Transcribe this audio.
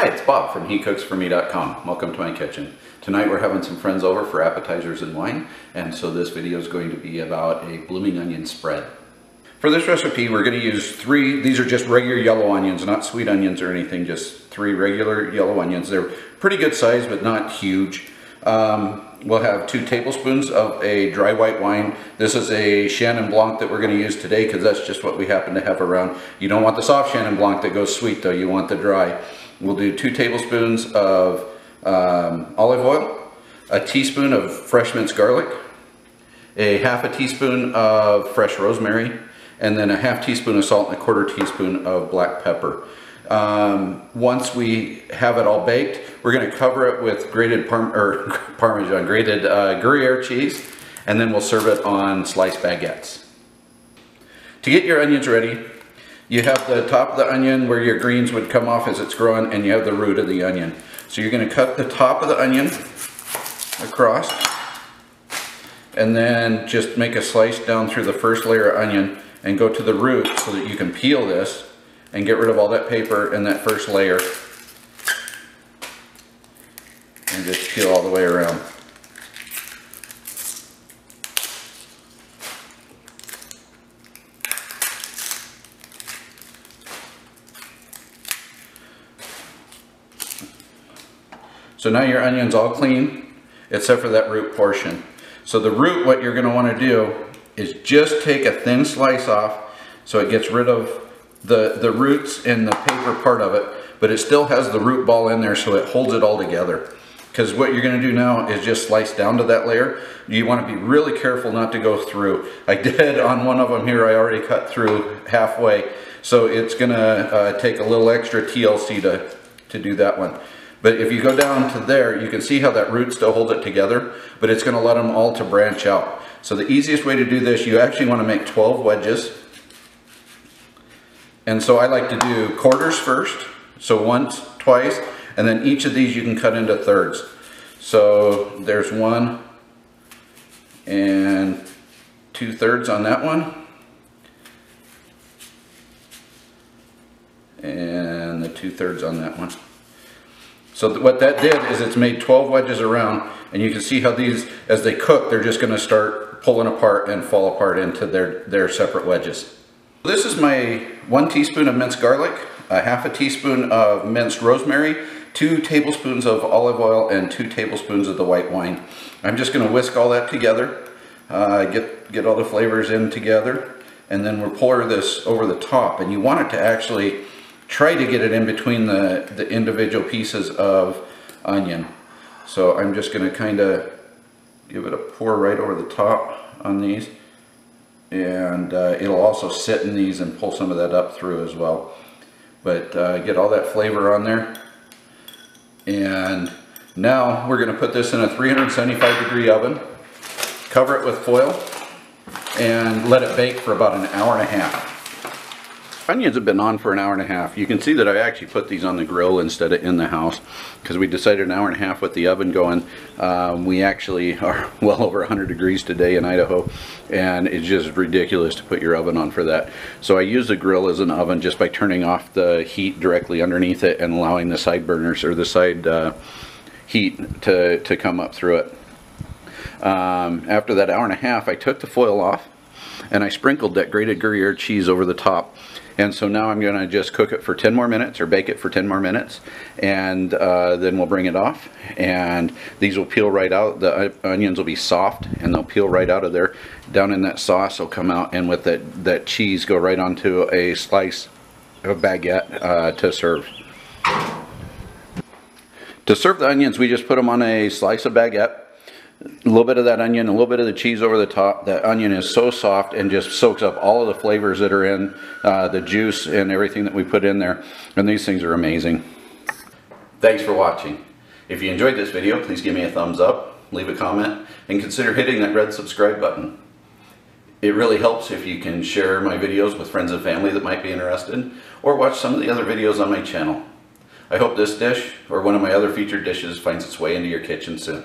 Hi, it's Bob from HeCooksForMe.com. Welcome to my kitchen. Tonight we're having some friends over for appetizers and wine, and so this video is going to be about a blooming onion spread. For this recipe we're going to use these are just regular yellow onions, not sweet onions or anything, just 3 regular yellow onions. They're pretty good size but not huge. We'll have 2 tablespoons of a dry white wine. This is a Chenin Blanc that we're going to use today because that's just what we happen to have around. You don't want the soft Chenin Blanc that goes sweet though, you want the dry. We'll do 2 tablespoons of olive oil, a teaspoon of fresh minced garlic, a half a teaspoon of fresh rosemary, and then a half teaspoon of salt and a quarter teaspoon of black pepper. Once we have it all baked, we're going to cover it with grated Gruyere cheese, and then we'll serve it on sliced baguettes. To get your onions ready, you have the top of the onion where your greens would come off as it's growing, and you have the root of the onion. So you're going to cut the top of the onion across, and then just make a slice down through the first layer of onion and go to the root so that you can peel this and get rid of all that paper in that first layer, and just peel all the way around. So now your onion's all clean, except for that root portion. So the root, what you're going to want to do is just take a thin slice off so it gets rid of the roots and the paper part of it, but it still has the root ball in there so it holds it all together. Because what you're going to do now is just slice down to that layer. You want to be really careful not to go through. I did on one of them here, I already cut through halfway, so it's going to take a little extra TLC to do that one. But if you go down to there, you can see how that root still holds it together, but it's going to let them all to branch out. So the easiest way to do this, you actually want to make 12 wedges. And so I like to do quarters first, so once, twice, and then each of these you can cut into thirds. So there's 1 and 2/3 on that one, and the 2/3 on that one. So what that did is it's made 12 wedges around, and you can see how these, as they cook, they're just going to start pulling apart and fall apart into their separate wedges. This is my 1 teaspoon of minced garlic, a half a teaspoon of minced rosemary, 2 tablespoons of olive oil, and 2 tablespoons of the white wine. I'm just going to whisk all that together, get all the flavors in together, and then we'll pour this over the top. And you want it to actually try to get it in between the individual pieces of onion. So I'm just going to kind of give it a pour right over the top on these, and it'll also sit in these and pull some of that up through as well. But get all that flavor on there, and now we're going to put this in a 375-degree oven, cover it with foil, and let it bake for about 1.5 hours. Onions have been on for 1.5 hours. You can see that I actually put these on the grill instead of in the house because we decided 1.5 hours with the oven going. We actually are well over 100 degrees today in Idaho, and it's just ridiculous to put your oven on for that. So I use the grill as an oven just by turning off the heat directly underneath it and allowing the side burners or the side heat to come up through it. After that 1.5 hours, I took the foil off and I sprinkled that grated Gruyere cheese over the top. And so now I'm going to just cook it for 10 more minutes, or bake it for 10 more minutes, and then we'll bring it off, and these will peel right out. The onions will be soft and they'll peel right out of there. Down in that sauce will come out, and with that cheese go right onto a slice of baguette to serve. To serve the onions, we just put them on a slice of baguette. A little bit of that onion, a little bit of the cheese over the top. That onion is so soft and just soaks up all of the flavors that are in the juice and everything that we put in there. And these things are amazing. Thanks for watching. If you enjoyed this video, please give me a thumbs up, leave a comment, and consider hitting that red subscribe button. It really helps if you can share my videos with friends and family that might be interested, or watch some of the other videos on my channel. I hope this dish, or one of my other featured dishes, finds its way into your kitchen soon.